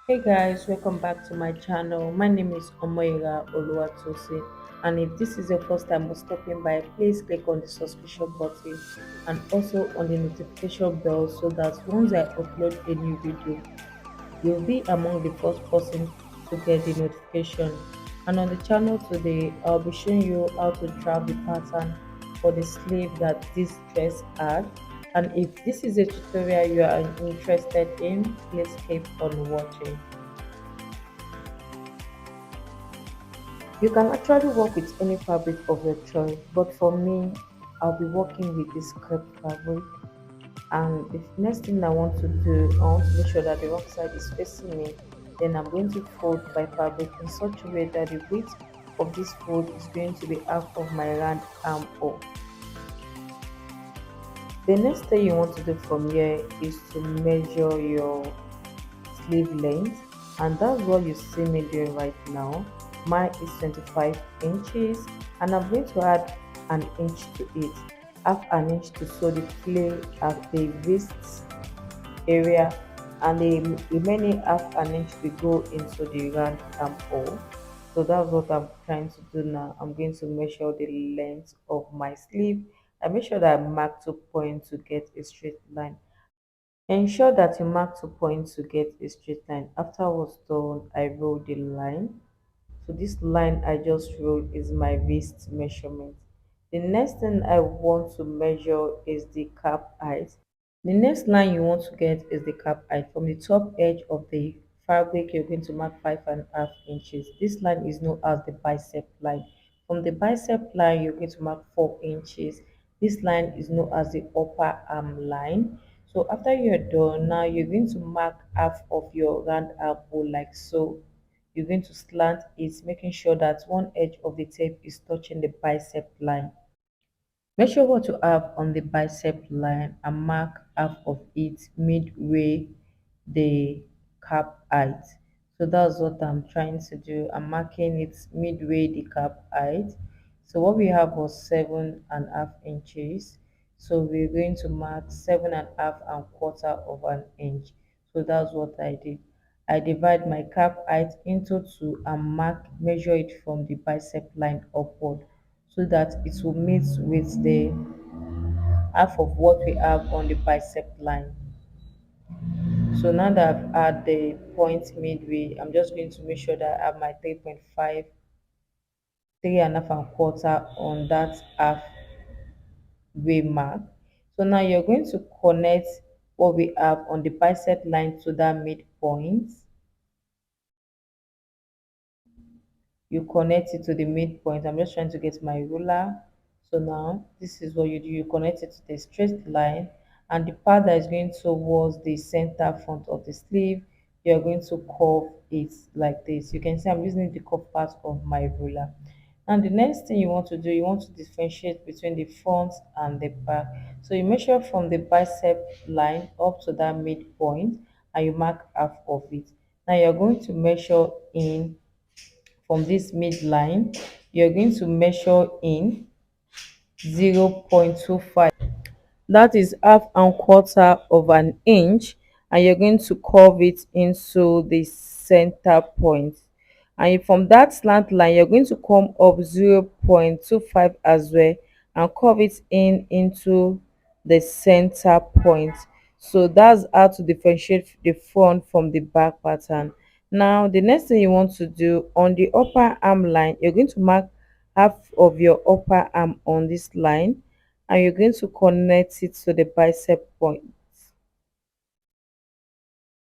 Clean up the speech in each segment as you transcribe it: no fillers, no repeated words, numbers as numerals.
Hey guys, welcome back to my channel. My name is Omoyega Oluwatosi, and if this is your first time of stopping by, please click on the subscription button and also on the notification bell so that once I upload a new video, you'll be among the first person to get the notification. And on the channel today, I'll be showing you how to draft the pattern for the sleeve that this dress had. And if this is a tutorial you are interested in, please keep on watching. You can actually work with any fabric of your choice, but for me, I'll be working with this crepe fabric. And the next thing I want to do, I want to make sure that the wrong side is facing me. Then I'm going to fold my fabric in such a way that the width of this fold is going to be half of my round armhole. The next thing you want to do from here is to measure your sleeve length, and that's what you see me doing right now. Mine is 25 inches, and I'm going to add an inch to it, half an inch to sew the flare at the wrist area, and the remaining half an inch to go into the round armhole. So that's what I'm trying to do now. I'm going to measure the length of my sleeve. I make sure that I mark 2 points to get a straight line. Ensure that you mark 2 points to get a straight line. After I was done, I roll the line. So this line I just rolled is my waist measurement. The next thing I want to measure is the cap height. The next line you want to get is the cap height. From the top edge of the fabric, you're going to mark 5.5 inches. This line is known as the bicep line. From the bicep line, you're going to mark 4 inches. This line is known as the upper arm line. So after you're done, now you're going to mark half of your round elbow like so. You're going to slant it, making sure that one edge of the tape is touching the bicep line. Measure what you have on the bicep line and mark half of it midway the cap height. So that's what I'm trying to do. I'm marking it midway the cap height. So what we have was 7.5 inches. So we're going to mark 7.5 and quarter of an inch. So that's what I did. I divide my cap height into two and measure it from the bicep line upward so that it will meet with the half of what we have on the bicep line. So now that I've had the point midway, I'm just going to make sure that I have my 3.5, 3.5 and quarter on that halfway mark. So now you're going to connect what we have on the bicep line to that midpoint. You connect it to the midpoint. I'm just trying to get my ruler. So now this is what you do. You connect it to the straight line, and the part that is going towards the center front of the sleeve, you're going to curve it like this. You can see I'm using the curve part of my ruler. And the next thing you want to do, you want to differentiate between the front and the back. So you measure from the bicep line up to that midpoint and you mark half of it. Now you're going to measure in from this midline. You're going to measure in 0.25, that is half and quarter of an inch, and you're going to curve it into the center point. And from that slant line you're going to come up 0.25 as well and curve it in into the center point. So that's how to differentiate the front from the back pattern. Now the next thing you want to do, on the upper arm line you're going to mark half of your upper arm on this line, and you're going to connect it to the bicep point.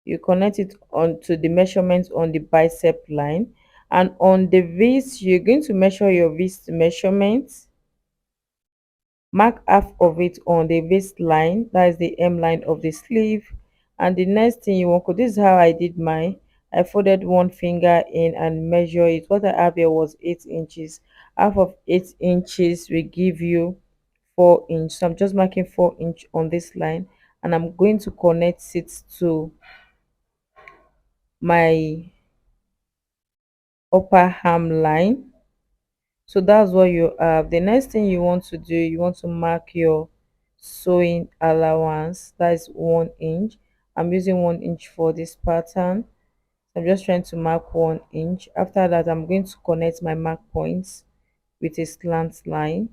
You connect it onto the measurement on the bicep line, and on the wrist you're going to measure your wrist measurement, mark half of it on the waistline, that is the hem line of the sleeve. And the next thing you want to, this is how I did mine. I folded one finger in and measure it. What I have here was 8 inches. Half of 8 inches will give you 4 inch. So I'm just marking 4 inch on this line, and I'm going to connect it to my upper arm line. So that's what you have. The next thing you want to do, you want to mark your sewing allowance, that is 1 inch. I'm using 1 inch for this pattern. So I'm just trying to mark 1 inch. After that, I'm going to connect my mark points with a slant line.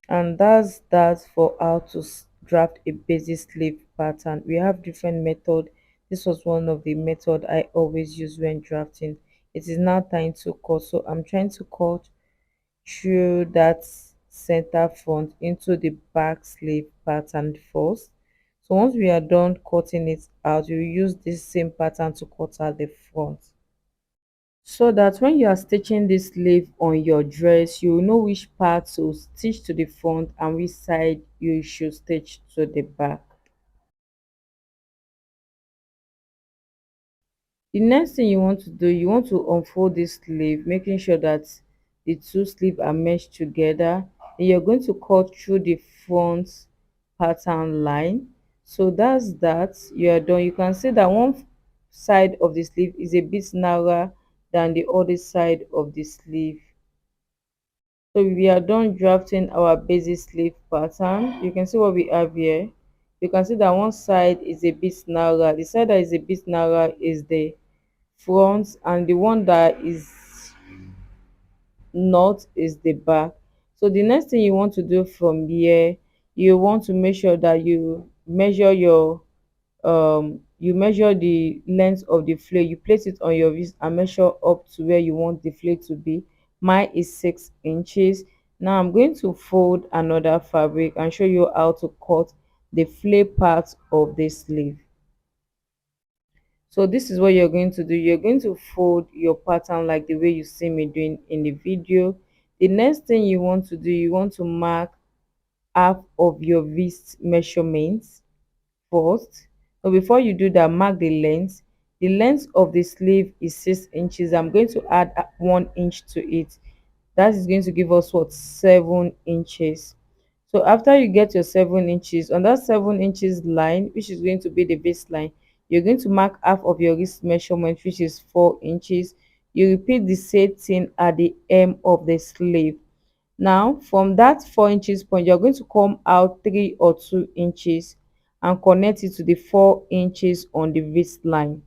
And that's that for how to draft a basic sleeve pattern. We have different method. This was one of the method I always use when drafting. It is now time to cut, so I'm trying to cut through that center front into the back sleeve pattern first. So once we are done cutting it out, you use this same pattern to cut out the front, so that when you are stitching this sleeve on your dress, you will know which part to stitch to the front and which side you should stitch to the back. The next thing you want to do, you want to unfold this sleeve, making sure that the two sleeves are meshed together. And you're going to cut through the front pattern line. So that's that. You are done. You can see that one side of the sleeve is a bit narrower than the other side of the sleeve. So we are done drafting our basic sleeve pattern. You can see what we have here. You can see that one side is a bit narrower. The side that is a bit narrower is the front, and the one that is not is the back. So the next thing you want to do from here, you want to make sure that you measure the length of the flare. You place it on your wrist and measure up to where you want the flare to be. Mine is 6 inches. Now I'm going to fold another fabric and show you how to cut the flare part of the sleeve. So this is what you're going to do. You're going to fold your pattern like the way you see me doing in the video. The next thing you want to do, you want to mark half of your wrist measurements first. So before you do that, mark the length. The length of the sleeve is 6 inches. I'm going to add 1 inch to it. That is going to give us what, 7 inches. So after you get your 7 inches, on that 7 inches line, which is going to be the baseline, you're going to mark half of your wrist measurement, which is 4 inches. You repeat the same thing at the hem of the sleeve. Now from that 4 inches point, you're going to come out 3 or 2 inches and connect it to the 4 inches on the waistline.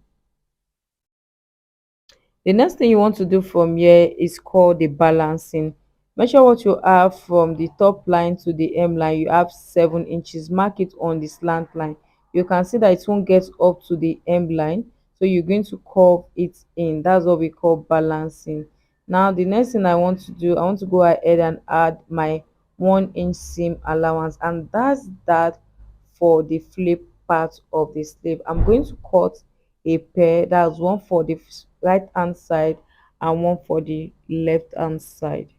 The next thing you want to do from here is called the balancing. Measure what you have from the top line to the hem line. You have 7 inches. Mark it on the slant line. You can see that it won't get up to the hem line, so you're going to curve it in. That's what we call balancing. Now the next thing I want to do, I want to go ahead and add my 1 inch seam allowance, and that's that for the flip part of the sleeve. I'm going to cut a pair, that's one for the right hand side and one for the left hand side.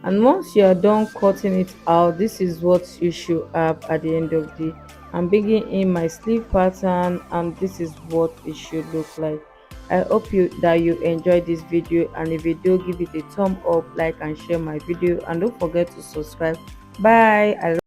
And once you are done cutting it out, this is what you should have at the end of the. I'm bringing in my sleeve pattern, and this is what it should look like. I hope you enjoyed this video, and if you do, give it a thumb up, like and share my video, and don't forget to subscribe. Bye.